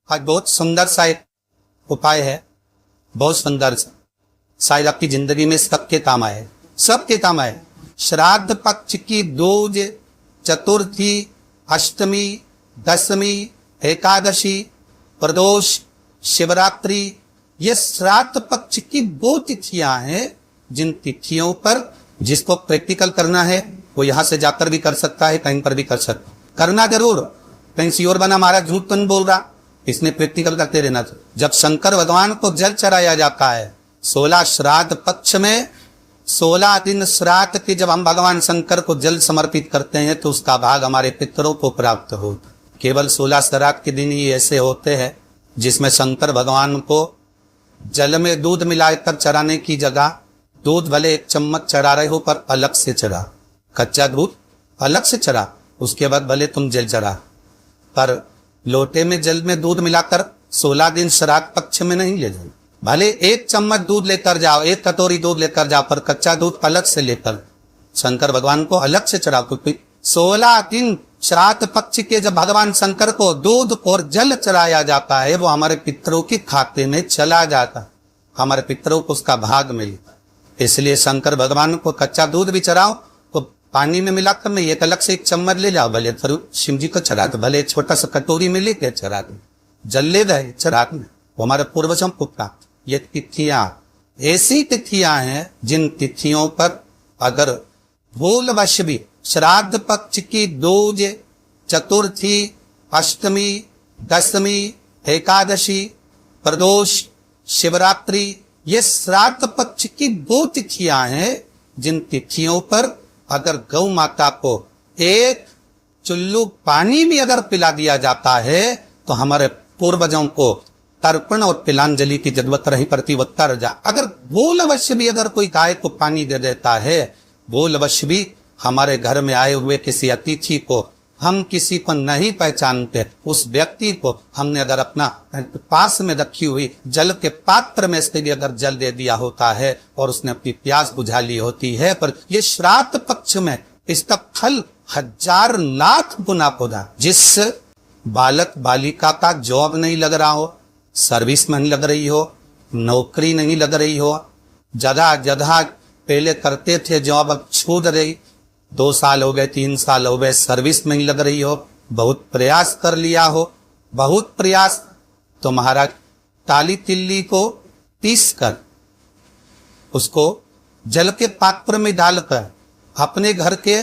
आज बहुत सुंदर सा एक उपाय है, बहुत सुंदर सा, शायद आपकी जिंदगी में सबके काम आए, सबके काम आए। श्राद्ध पक्ष की दूज, चतुर्थी, अष्टमी, दशमी, एकादशी, प्रदोष, शिवरात्रि, ये श्राद्ध पक्ष की वो तिथियां हैं जिन तिथियों पर जिसको प्रैक्टिकल करना है वो यहां से जाकर भी कर सकता है, कहीं पर भी कर सकता, करना जरूर। कहीं श्योर बना महाराज झूठ तो नहीं बोल रहा, इसने प्रैक्टिकल करते रहना। जब शंकर भगवान को जल चढ़ाया जाता है 16 श्राद्ध पक्ष में, 16 दिन श्राद्ध के जब हम भगवान शंकर को जल समर्पित करते हैं तो उसका भाग हमारे पितरों को प्राप्त होता। केवल 16 श्राद्ध के दिन ही ऐसे होते हैं जिसमें शंकर भगवान को जल में दूध मिलाकर चढ़ाने की जगह दूध भले 1 चम्मच चढ़ा रहे हो पर अलग से चढ़ा, कच्चा दूध अलग से चढ़ा, उसके बाद भले तुम जल चढ़ा, पर लोटे में जल में दूध मिलाकर 16 दिन श्राद्ध पक्ष में नहीं ले जाओ। भले 1 चम्मच दूध लेकर जाओ, 1 कटोरी दूध लेकर जाओ, पर कच्चा दूध अलग से लेकर शंकर भगवान को अलग से चढ़ाओ। क्योंकि 16 दिन श्राद्ध पक्ष के जब भगवान शंकर को दूध और जल चढ़ाया जाता है वो हमारे पितरों के खाते में चला जाता, हमारे पितरों को उसका भाग मिलता। इसलिए शंकर भगवान को कच्चा दूध भी चढ़ाओ तो पानी में मिलाकर में एक अलग से 1 चम्मच ले जाओ, भले शिव जी को चढ़ा दो, भले छोटा सा कटोरी में लेके चढ़ा दो, जल ले गए चढ़ा दो, वो हमारे पूर्वजों को प्राप्त। ये तिथियां ऐसी तिथियां हैं जिन तिथियों पर अगर भूलवश भी श्राद्ध पक्ष की दूज, चतुर्थी, अष्टमी, दशमी, एकादशी, प्रदोष, शिवरात्रि, ये श्राद्ध पक्ष की वो तिथियां हैं जिन तिथियों पर अगर गौ माता को 1 चुल्लू पानी भी अगर पिला दिया जाता है तो हमारे पूर्वजों को तर्पण और तिलांजलि की जरूरत नहीं पड़ती, वो तर जा। अगर भूलवश भी अगर कोई गाय को पानी दे देता है, भूलवश भी हमारे घर में आए हुए किसी अतिथि को हम किसी को नहीं पहचानते, उस व्यक्ति को हमने अगर अपना पास में रखी हुई जल के पात्र में से भी अगर जल दे दिया होता है और उसने अपनी प्यास बुझा ली होती है, पर ये श्राद्ध पक्ष में इसका फल 1000 लाख गुना होगा। जिस बालक बालिका का जॉब नहीं लग रहा हो, सर्विस में नहीं लग रही हो, नौकरी नहीं लग रही हो, जगह पहले करते थे जॉब अब छूट रही, 2 साल हो गए, 3 साल हो गए, सर्विस में ही लग रही हो, बहुत प्रयास कर लिया हो, बहुत प्रयास, तो महाराज ताली तिल्ली को पीस कर उसको जल के पात्र में डालकर अपने घर के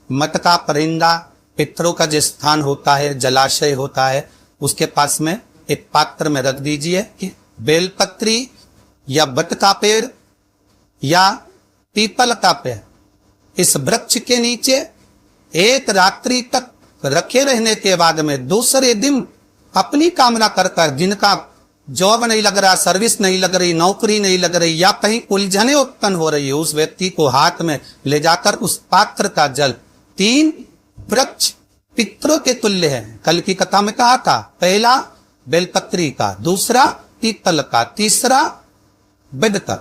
मटका परिंदा पितरों का जो स्थान होता है, जलाशय होता है, उसके पास में एक पात्र में रख दीजिए कि बेलपत्री या बट का पेड़ या पीपल का पेड़ इस वृक्ष के नीचे 1 रात्रि तक रखे रहने के बाद में दूसरे दिन अपनी कामना कर जिनका जॉब नहीं लग रहा, सर्विस नहीं लग रही, नौकरी नहीं लग रही या कहीं उलझने उत्पन्न हो रही है, उस व्यक्ति को हाथ में ले जाकर उस पात्र का जल 3 वृक्ष पितरों के तुल्य है। कल की कथा में कहा था, पहला बेलपत्री का, दूसरा पीपल का, तीसरा बेद का,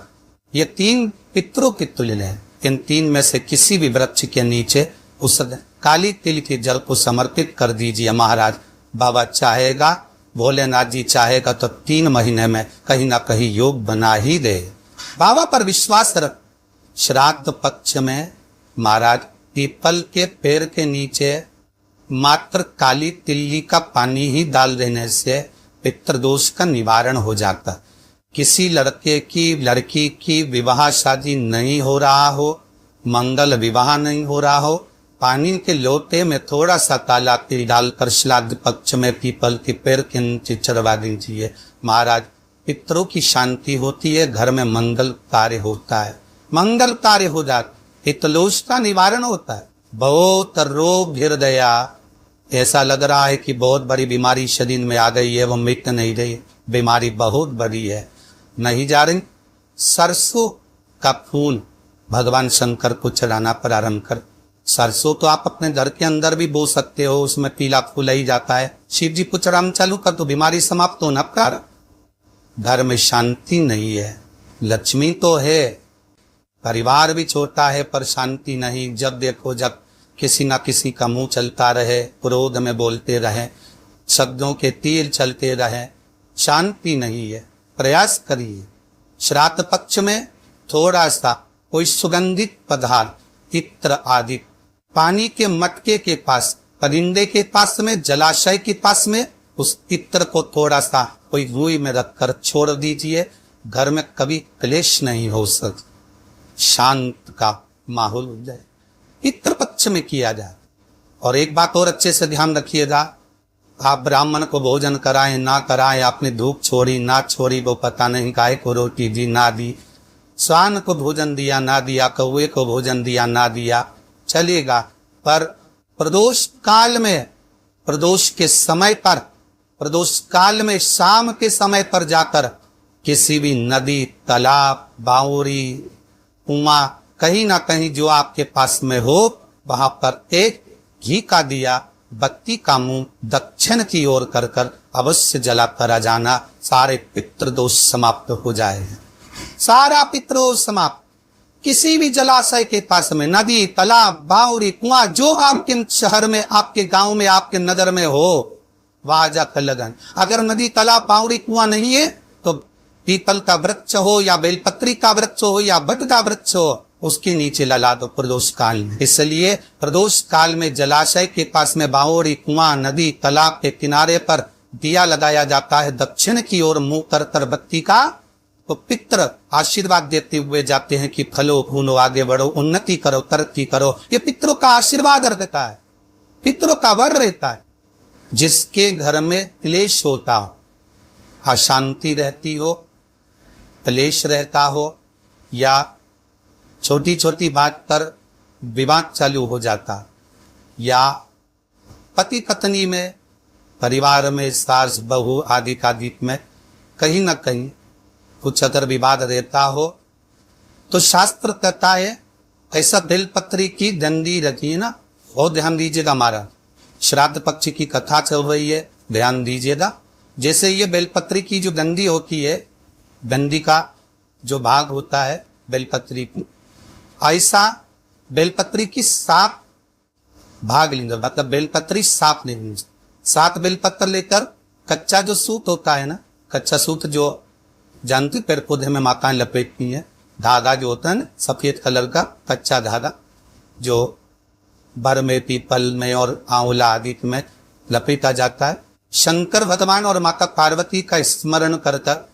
ये 3 पितरों के तुल्य है। इन 3 में से किसी भी वृक्ष के नीचे उस काली तिल के जल को समर्पित कर दीजिए। महाराज बाबा चाहेगा, भोलेनाथ जी चाहेगा तो 3 महीने में कहीं ना कहीं योग बना ही दे। बाबा पर विश्वास रख। श्राद्ध पक्ष में महाराज पीपल के पेड़ के नीचे मात्र काली तिल्ली का पानी ही डाल देने से पितृदोष का निवारण हो जाता। किसी लड़के की लड़की की विवाह शादी नहीं हो रहा हो, मंगल विवाह नहीं हो रहा हो, पानी के लोटे में थोड़ा सा काला तिल डालकर श्राद्ध पक्ष में पीपल के पेड़ के नीचे चढ़वा दीजिए। महाराज पितरों की शांति होती है, घर में मंगल कार्य होता है, मंगल कार्य हो जाता, पितृदोष का निवारण होता है। बहुत रोग हृदया, ऐसा लग रहा है कि बहुत बड़ी बीमारी शरीर में आ गई है, वो मिट नहीं रही, बीमारी बहुत बड़ी है, नहीं जा रही। सरसों का फूल भगवान शंकर को चढ़ाना प्रारंभ कर। सरसों तो आप अपने घर के अंदर भी बो सकते हो, उसमें पीला फूल ही जाता है। शिव जी को चढ़ाना चालू कर तो बीमारी समाप्त होना प्रारंभ। घर में शांति नहीं है, लक्ष्मी तो है, परिवार भी छोटा है पर शांति नहीं। जब देखो जब किसी ना किसी का मुंह चलता रहे, क्रोध में बोलते रहे, शब्दों के तीर चलते रहे, शांति नहीं है। प्रयास करिए। श्राद्ध पक्ष में थोड़ा सा कोई सुगंधित पदार्थ, इत्र आदि, पानी के मटके के पास, परिंदे के पास में, जलाशय के पास में उस इत्र को थोड़ा सा कोई रुई में रखकर छोड़ दीजिए। घर में कभी क्लेश नहीं हो सकता, शांत का माहौल हो जाए। इत्र पक्ष में किया जाए। और एक बात और अच्छे से ध्यान रखिएगा, आप ब्राह्मण को भोजन कराएं ना कराएं, आपने धूप छोड़ी ना छोड़ी वो पता नहीं, गाय को रोटी दी ना दी, श्वान को भोजन दिया ना दिया, कौवे को भोजन दिया ना दिया, चलेगा। पर प्रदोष काल में, प्रदोष के समय पर, प्रदोष काल में शाम के समय पर जाकर किसी भी नदी, तालाब, बावड़ी, कुआं, कहीं ना कहीं जो आपके पास में हो, वहां पर एक घी का दिया, बत्ती का मुंह दक्षिण की ओर कर कर अवश्य जला करा जाना। सारे पितृदोष समाप्त हो जाए, सारा पितृदोष समाप्त। किसी भी जलाशय के पास में, नदी, तालाब, बावड़ी, कुआं, जो आपके शहर में, आपके गांव में, आपके नगर में हो, वहां जाकर लगन। अगर नदी, तालाब, बावड़ी, कुआं नहीं है तो पीपल का वृक्ष हो या बेलपत्री का वृक्ष हो या बट का वृक्ष हो, उसके नीचे लगा दो प्रदोष काल में। इसलिए प्रदोष काल में जलाशय के पास में, बावड़ी, कुआं, नदी, तालाब के किनारे पर दिया लगाया जाता है दक्षिण की ओर मुंह कर कर बत्ती का। तो पितृ आशीर्वाद देते हुए जाते हैं कि फलो फूलो, आगे बढ़ो, उन्नति करो, तरक्की करो। ये पितरों का आशीर्वाद रहता है, पितरों का वर रहता है। जिसके घर में क्लेश होता हो, अशांति रहती हो, क्लेश रहता हो, या छोटी छोटी बात पर विवाद चालू हो जाता, या पति पत्नी में, परिवार में, सास बहू आदि का दीप में कहीं ना कहीं कुछ अगर विवाद रहता हो, तो शास्त्र कहता है ऐसा बेलपत्री की डंडी रखिए ना। बहुत ध्यान दीजिएगा, हमारा श्राद्ध पक्ष की कथा चल रही है, ध्यान दीजिएगा। जैसे ये बेलपत्री की जो डंडी होती है, डंडी का जो भाग होता है बेलपत्री की, ऐसा बेलपत्री की 7 भाग लेंगे, मतलब बेलपत्री 7 लेंगे। 7 बेलपत्र लेकर कच्चा जो सूत होता है ना, कच्चा सूत जो जानते पेड़ पौधे में माताएं लपेटती हैं, धागा जो होता है ना सफेद कलर का कच्चा धागा, जो बर में, पीपल में और आंवला आदि में लपेटा जाता है। शंकर भगवान और माता पार्वती का स्मरण करकर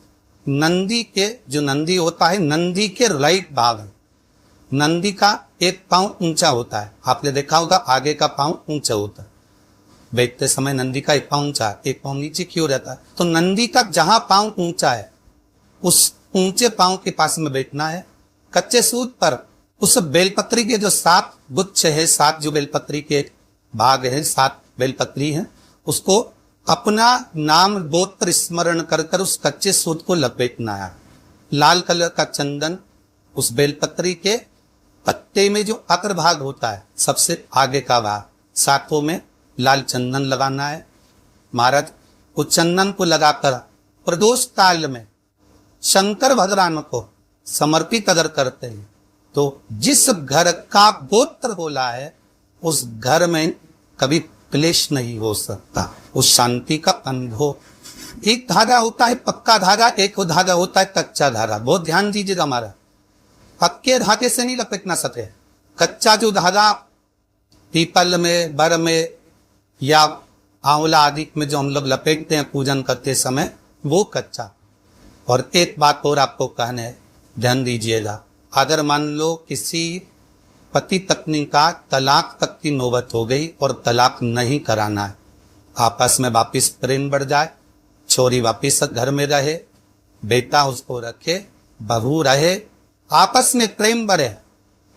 नंदी के, जो नंदी होता है, नंदी के राइट भाग, नंदी का एक पांव ऊंचा होता है। आपने देखा होगा आगे का पांव ऊंचा होता है, बैठते समय नंदी का एक पांव ऊंचा, एक पांव नीचे क्यों रहता है? तो नंदी का जहां पांव ऊंचा है, उस ऊंचे पांव के पास में बैठना है। कच्चे सूत पर उस बेलपत्री के जो 7 गुच्छ है, 7 जो बेलपत्री के भाग है, 7 बेलपत्री हैं, उसको अपना नाम गोत्र स्मरण कर कर उस कच्चे सूत को लपेटना है। लाल कलर का चंदन उस बेलपत्री के पत्ते में जो अग्र भाग होता है, सबसे आगे का भाग, 7 में लाल चंदन लगाना है। महाराज उस चंदन को लगाकर प्रदोष काल में शंकर भगवान को समर्पित अगर करते हैं, तो जिस घर का गोत्र होला है, उस घर में कभी क्लेश नहीं हो सकता, उस शांति का अनुभव। एक धागा होता है पक्का धागा, एक धागा होता है कच्चा धागा। बहुत ध्यान दीजिएगा, हमारा पक्के धागे से नहीं लपेटना सके। कच्चा जो धागा पीपल में, बर में या आंवला आदि में जो हम लोग लपेटते हैं पूजन करते समय, वो कच्चा। और एक बात और आपको कहना है, ध्यान दीजिएगा। अगर मान लो किसी पति पत्नी का तलाक तक की नौबत हो गई और तलाक नहीं कराना है, आपस में वापिस प्रेम बढ़ जाए, छोरी वापिस घर में रहे, बेटा उसको रखे, बहू रहे, आपस में प्रेम बढ़े,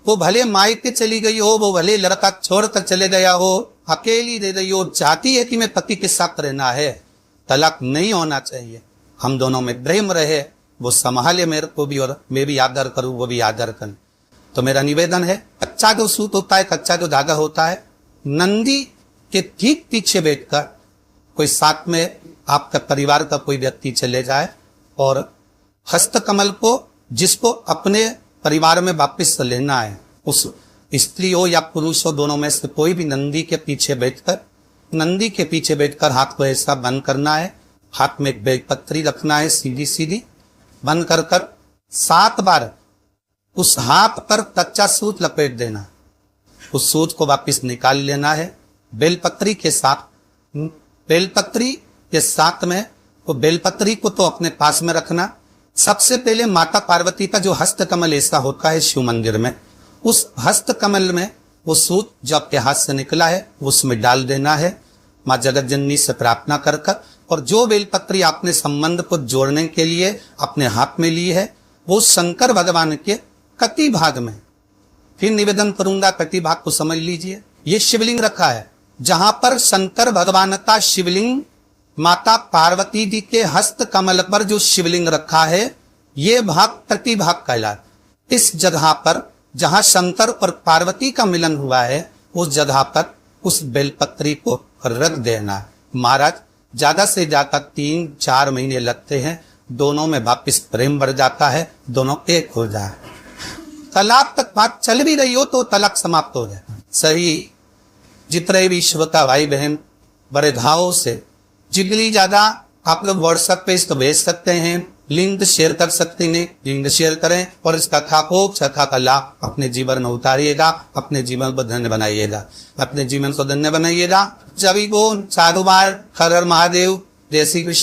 वो भले मायके चली गई हो, वो भले लड़का छोड़कर चले गया हो, अकेली रह रही हो, चाहती है कि मैं पति के साथ रहना है, तलाक नहीं होना चाहिए, हम दोनों में प्रेम रहे, वो संभाले मेरे को भी और मैं भी आदर करूं, वो भी आदर करें। तो मेरा निवेदन है, कच्चा जो सूत होता है, कच्चा जो धागा होता है, नंदी के ठीक पीछे बैठकर कोई साथ में आपका परिवार का कोई व्यक्ति चले जाए और हस्तकमल को, जिसको अपने परिवार में वापस लेना है, उस स्त्री हो या पुरुष हो, दोनों में से कोई भी नंदी के पीछे बैठकर नंदी के पीछे बैठकर हाथ को ऐसा बंद करना है, हाथ में एक बेलपत्री रखना है सीधी सीधी, बंद कर 7 बार उस हाथ पर कच्चा सूत लपेट देना, उस सूत को वापस निकाल लेना है। बेलपत्री के साथ में वो बेलपत्री को तो अपने पास में रखना। सबसे पहले माता पार्वती का जो हस्त कमल ऐसा होता है शिव मंदिर में, उस हस्त कमल में वो सूत जो आपके हाथ से निकला है उसमें डाल देना है, माँ जगत जननी से प्रार्थना कर कर। और जो बेलपत्री आपने संबंध को जोड़ने के लिए अपने हाथ में ली है वो शंकर भगवान के कटी भाग में, फिर निवेदन करूंगा कटी भाग को समझ लीजिए। ये शिवलिंग रखा है, जहां पर शंकर भगवान का शिवलिंग, माता पार्वती जी के हस्त कमल पर जो शिवलिंग रखा है ये भाग कटी भाग कहलाता। इस जगह पर जहां शंकर और पार्वती का मिलन हुआ है उस जगह पर उस बेलपत्री को रख देना। महाराज ज्यादा से ज्यादा 3-4 महीने लगते हैं, दोनों में वापिस प्रेम बढ़ जाता है, दोनों एक हो जाए। तलाक तक बात चल भी रही हो तो तलाक समाप्त हो जाए। सही जितने भी विश्व का भाई बहन बड़े घावों से, जितनी ज्यादा आप लोग व्हाट्सएप पे इसको भेज सकते हैं, लिंक शेयर कर सकते हैं, लिंक शेयर करें और इस कथा का लाभ अपने जीवन में उतारिएगा, अपने जीवन को धन्य बनाइएगा, अपने जीवन को धन्य बनाइएगा। सभी को साधुवाद, हर हर महादेव, जय श्री कृष्ण।